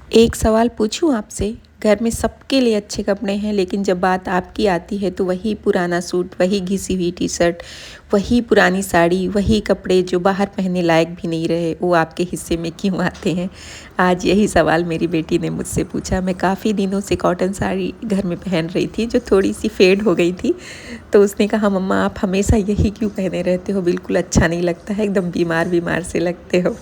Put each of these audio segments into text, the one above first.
एक सवाल पूछूं आपसे। घर में सबके लिए अच्छे कपड़े हैं, लेकिन जब बात आपकी आती है तो वही पुराना सूट, वही घिसी हुई टी शर्ट, वही पुरानी साड़ी, वही कपड़े जो बाहर पहनने लायक भी नहीं रहे, वो आपके हिस्से में क्यों आते हैं? आज यही सवाल मेरी बेटी ने मुझसे पूछा। मैं काफ़ी दिनों से कॉटन साड़ी घर में पहन रही थी जो थोड़ी सी फेड हो गई थी। तो उसने कहा, मम्मा आप हमेशा यही क्यों पहने रहते हो? बिल्कुल अच्छा नहीं लगता है, एकदम बीमार बीमार से लगते हो।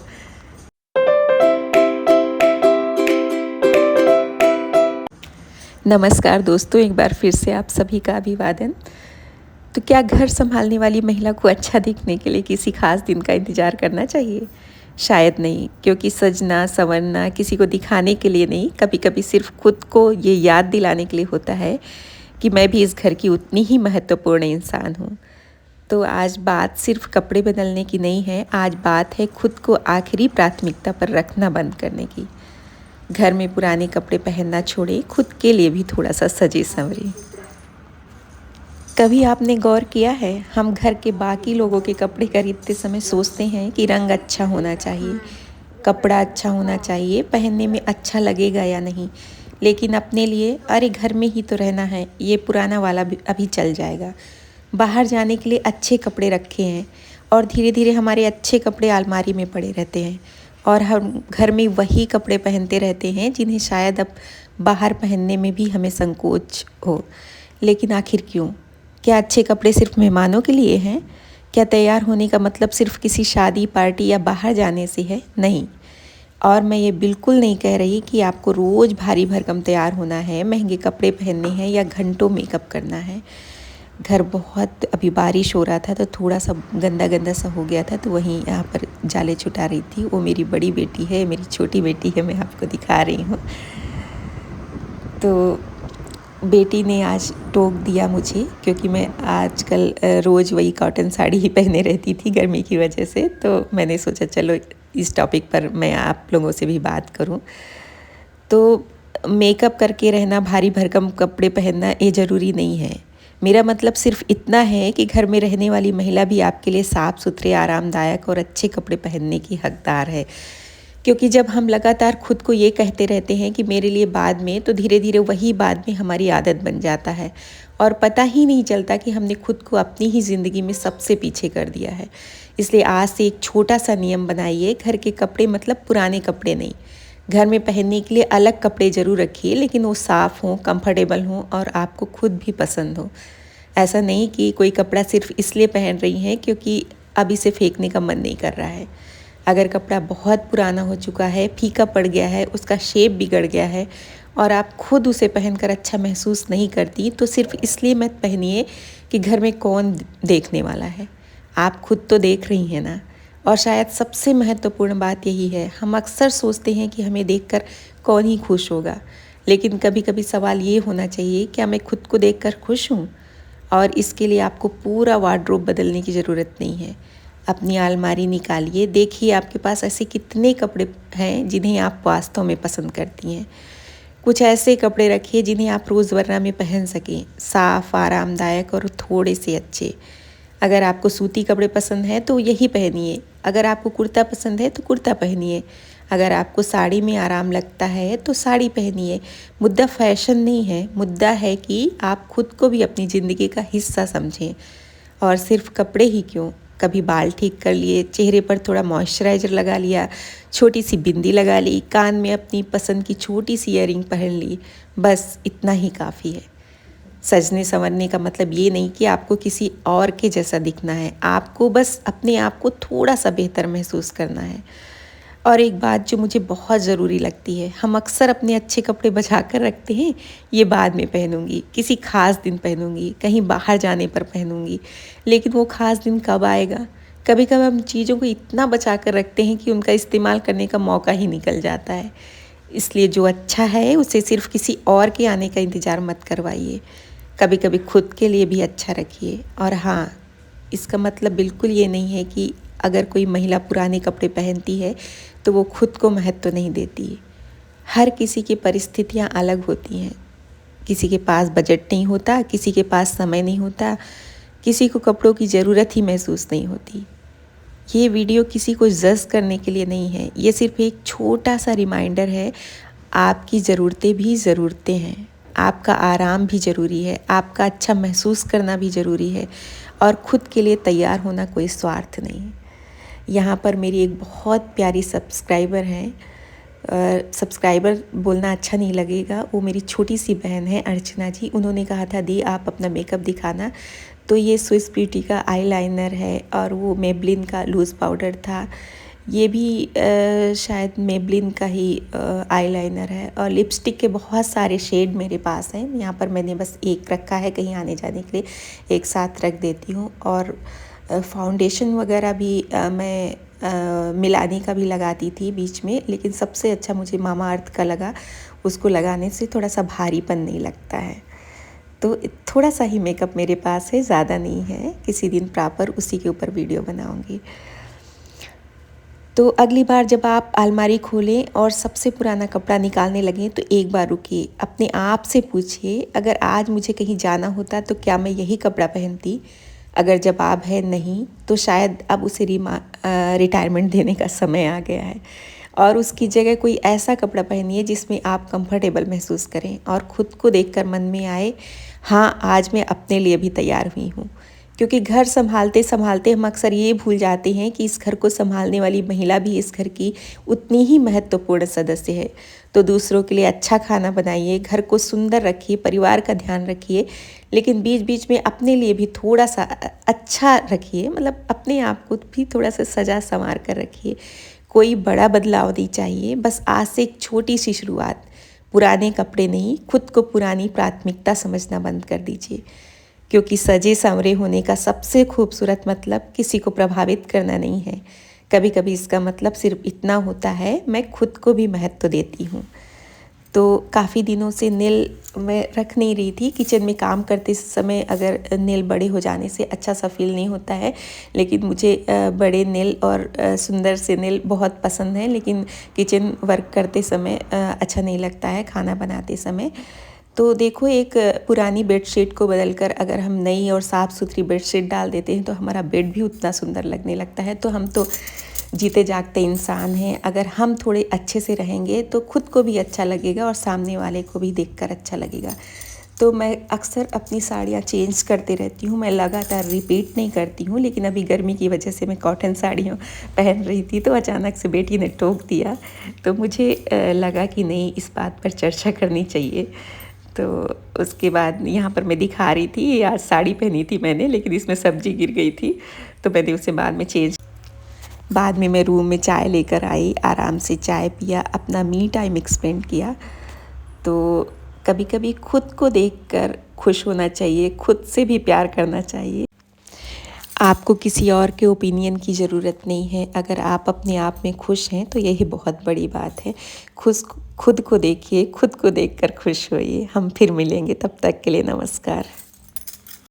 नमस्कार दोस्तों, एक बार फिर से आप सभी का अभिवादन। तो क्या घर संभालने वाली महिला को अच्छा दिखने के लिए किसी खास दिन का इंतज़ार करना चाहिए? शायद नहीं, क्योंकि सजना संवरना किसी को दिखाने के लिए नहीं, कभी कभी सिर्फ खुद को ये याद दिलाने के लिए होता है कि मैं भी इस घर की उतनी ही महत्वपूर्ण इंसान हूँ। तो आज बात सिर्फ कपड़े बदलने की नहीं है, आज बात है खुद को आखिरी प्राथमिकता पर रखना बंद करने की। घर में पुराने कपड़े पहनना छोड़े, खुद के लिए भी थोड़ा सा सजे संवरे। कभी आपने गौर किया है, हम घर के बाकी लोगों के कपड़े खरीदते समय सोचते हैं कि रंग अच्छा होना चाहिए, कपड़ा अच्छा होना चाहिए, पहनने में अच्छा लगेगा या नहीं, लेकिन अपने लिए अरे घर में ही तो रहना है, ये पुराना वाला भी अभी चल जाएगा। बाहर जाने के लिए अच्छे कपड़े रखे हैं और धीरे धीरे हमारे अच्छे कपड़े अलमारी में पड़े रहते हैं और हम घर में वही कपड़े पहनते रहते हैं जिन्हें शायद अब बाहर पहनने में भी हमें संकोच हो। लेकिन आखिर क्यों? क्या अच्छे कपड़े सिर्फ मेहमानों के लिए हैं? क्या तैयार होने का मतलब सिर्फ किसी शादी पार्टी या बाहर जाने से है? नहीं। और मैं ये बिल्कुल नहीं कह रही कि आपको रोज़ भारी भरकम तैयार होना है, महंगे कपड़े पहनने हैं या घंटों मेकअप करना है। घर बहुत अभी बारिश हो रहा था तो थोड़ा सा गंदा गंदा सा हो गया था, तो वहीं यहाँ पर जाले छुटा रही थी। वो मेरी बड़ी बेटी है, मेरी छोटी बेटी है, मैं आपको दिखा रही हूँ। तो बेटी ने आज टोक दिया मुझे, क्योंकि मैं आजकल रोज़ वही कॉटन साड़ी ही पहने रहती थी गर्मी की वजह से। तो मैंने सोचा चलो इस टॉपिक पर मैं आप लोगों से भी बात करूं। तो मेकअप करके रहना, भारी भरकम कपड़े पहनना ये ज़रूरी नहीं है। मेरा मतलब सिर्फ इतना है कि घर में रहने वाली महिला भी आपके लिए साफ़ सुथरे, आरामदायक और अच्छे कपड़े पहनने की हकदार है। क्योंकि जब हम लगातार खुद को ये कहते रहते हैं कि मेरे लिए बाद में, तो धीरे धीरे वही बाद में हमारी आदत बन जाता है और पता ही नहीं चलता कि हमने खुद को अपनी ही ज़िंदगी में सबसे पीछे कर दिया है। इसलिए आज से एक छोटा सा नियम बनाइए, घर के कपड़े मतलब पुराने कपड़े नहीं। घर में पहनने के लिए अलग कपड़े ज़रूर रखिए, लेकिन वो साफ़ हों, कंफर्टेबल हों और आपको खुद भी पसंद हो। ऐसा नहीं कि कोई कपड़ा सिर्फ इसलिए पहन रही हैं क्योंकि अब इसे फेंकने का मन नहीं कर रहा है। अगर कपड़ा बहुत पुराना हो चुका है, फीका पड़ गया है, उसका शेप बिगड़ गया है और आप खुद उसे पहनकर अच्छा महसूस नहीं करती, तो सिर्फ इसलिए मत पहनिए कि घर में कौन देखने वाला है। आप खुद तो देख रही हैं ना। और शायद सबसे महत्वपूर्ण बात यही है, हम अक्सर सोचते हैं कि हमें देखकर कौन ही खुश होगा, लेकिन कभी कभी सवाल ये होना चाहिए, क्या मैं खुद को देखकर खुश हूँ? और इसके लिए आपको पूरा वार्डरोब बदलने की ज़रूरत नहीं है। अपनी अलमारी निकालिए, देखिए आपके पास ऐसे कितने कपड़े हैं जिन्हें आप वास्तव में पसंद करती हैं। कुछ ऐसे कपड़े रखिए जिन्हें आप रोज़मर्रा में पहन सकें, साफ़, आरामदायक और थोड़े से अच्छे। अगर आपको सूती कपड़े पसंद है तो यही पहनिए, अगर आपको कुर्ता पसंद है तो कुर्ता पहनिए, अगर आपको साड़ी में आराम लगता है तो साड़ी पहनिए। मुद्दा फैशन नहीं है, मुद्दा है कि आप खुद को भी अपनी ज़िंदगी का हिस्सा समझें। और सिर्फ कपड़े ही क्यों, कभी बाल ठीक कर लिए, चेहरे पर थोड़ा मॉइस्चराइज़र लगा लिया, छोटी सी बिंदी लगा ली, कान में अपनी पसंद की छोटी सी ईयरिंग पहन ली, बस इतना ही काफ़ी है। सजने संवरने का मतलब ये नहीं कि आपको किसी और के जैसा दिखना है, आपको बस अपने आप को थोड़ा सा बेहतर महसूस करना है। और एक बात जो मुझे बहुत ज़रूरी लगती है, हम अक्सर अपने अच्छे कपड़े बचा कर रखते हैं, ये बाद में पहनूंगी, किसी ख़ास दिन पहनूंगी, कहीं बाहर जाने पर पहनूंगी। लेकिन वो ख़ास दिन कब आएगा? कभी कभी हम चीज़ों को इतना बचा कर रखते हैं कि उनका इस्तेमाल करने का मौका ही निकल जाता है। इसलिए जो अच्छा है उसे सिर्फ किसी और के आने का इंतज़ार मत करवाइए, कभी कभी खुद के लिए भी अच्छा रखिए। और हाँ, इसका मतलब बिल्कुल ये नहीं है कि अगर कोई महिला पुराने कपड़े पहनती है तो वो खुद को महत्व नहीं देती। हर किसी की परिस्थितियाँ अलग होती हैं, किसी के पास बजट नहीं होता, किसी के पास समय नहीं होता, किसी को कपड़ों की ज़रूरत ही महसूस नहीं होती। ये वीडियो किसी को जज करने के लिए नहीं है, ये सिर्फ एक छोटा सा रिमाइंडर है आपकी ज़रूरतें भी ज़रूरतें हैं, आपका आराम भी ज़रूरी है, आपका अच्छा महसूस करना भी ज़रूरी है और ख़ुद के लिए तैयार होना कोई स्वार्थ नहीं है। यहाँ पर मेरी एक बहुत प्यारी सब्सक्राइबर हैं, सब्सक्राइबर बोलना अच्छा नहीं लगेगा, वो मेरी छोटी सी बहन है अर्चना जी। उन्होंने कहा था दी आप अपना मेकअप दिखाना, तो ये स्विस ब्यूटी का आईलाइनर है और वो मेबलिन का लूज़ पाउडर था। ये भी शायद मेबलिन का ही आईलाइनर है और लिपस्टिक के बहुत सारे शेड मेरे पास हैं। यहाँ पर मैंने बस एक रखा है, कहीं आने जाने के लिए एक साथ रख देती हूँ। और फाउंडेशन वगैरह भी मैं मिलानी का भी लगाती थी बीच में, लेकिन सबसे अच्छा मुझे मामा अर्थ का लगा। उसको लगाने से थोड़ा सा भारीपन नहीं लगता है। तो थोड़ा सा ही मेकअप मेरे पास है, ज़्यादा नहीं है। किसी दिन प्रॉपर उसी के ऊपर वीडियो बनाऊंगी। तो अगली बार जब आप अलमारी खोलें और सबसे पुराना कपड़ा निकालने लगें तो एक बार रुकिए, अपने आप से पूछिए अगर आज मुझे कहीं जाना होता तो क्या मैं यही कपड़ा पहनती। अगर जवाब है नहीं तो शायद अब उसे रिटायरमेंट देने का समय आ गया है और उसकी जगह कोई ऐसा कपड़ा पहनिए जिसमें आप कंफर्टेबल महसूस करें और ख़ुद को देखकर मन में आए, हाँ आज मैं अपने लिए भी तैयार हुई हूँ। क्योंकि घर संभालते संभालते हम अक्सर ये भूल जाते हैं कि इस घर को संभालने वाली महिला भी इस घर की उतनी ही महत्वपूर्ण सदस्य है। तो दूसरों के लिए अच्छा खाना बनाइए, घर को सुंदर रखिए, परिवार का ध्यान रखिए, लेकिन बीच बीच में अपने लिए भी थोड़ा सा अच्छा रखिए, मतलब अपने आप को भी थोड़ा सा सजा संवार कर रखिए। कोई बड़ा बदलाव नहीं चाहिए, बस आज से एक छोटी सी शुरुआत। पुराने कपड़े नहीं, खुद को पुरानी प्राथमिकता समझना बंद कर दीजिए। क्योंकि सजे संवरे होने का सबसे खूबसूरत मतलब किसी को प्रभावित करना नहीं है। कभी कभी इसका मतलब सिर्फ इतना होता है, मैं खुद को भी महत्व देती हूँ। तो काफ़ी दिनों से नेल मैं रख नहीं रही थी। किचन में काम करते समय अगर नेल बड़े हो जाने से अच्छा सा फील नहीं होता है, लेकिन मुझे बड़े नेल और सुंदर से नेल बहुत पसंद है, लेकिन किचन वर्क करते समय अच्छा नहीं लगता है, खाना बनाते समय। तो देखो, एक पुरानी बेडशीट को बदलकर अगर हम नई और साफ़ सुथरी बेडशीट डाल देते हैं तो हमारा बेड भी उतना सुंदर लगने लगता है। तो हम तो जीते जागते इंसान हैं, अगर हम थोड़े अच्छे से रहेंगे तो खुद को भी अच्छा लगेगा और सामने वाले को भी देखकर अच्छा लगेगा। तो मैं अक्सर अपनी साड़ियाँ चेंज करते रहती हूँ, मैं लगातार रिपीट नहीं करती हूँ। लेकिन अभी गर्मी की वजह से मैं कॉटन साड़ियाँ पहन रही थी तो अचानक से बेटी ने टोक दिया, तो मुझे लगा कि नहीं, इस बात पर चर्चा करनी चाहिए। तो उसके बाद यहाँ पर मैं दिखा रही थी, आज साड़ी पहनी थी मैंने, लेकिन इसमें सब्जी गिर गई थी तो मैंने उसे बाद में मैं रूम में चाय लेकर आई, आराम से चाय पिया, अपना मी टाइम स्पेंड किया। तो कभी कभी खुद को देखकर खुश होना चाहिए, खुद से भी प्यार करना चाहिए। आपको किसी और के ओपिनियन की ज़रूरत नहीं है। अगर आप अपने आप में खुश हैं तो यही बहुत बड़ी बात है। खुद को देखिए, खुद को देखकर खुश होइए। हम फिर मिलेंगे, तब तक के लिए नमस्कार।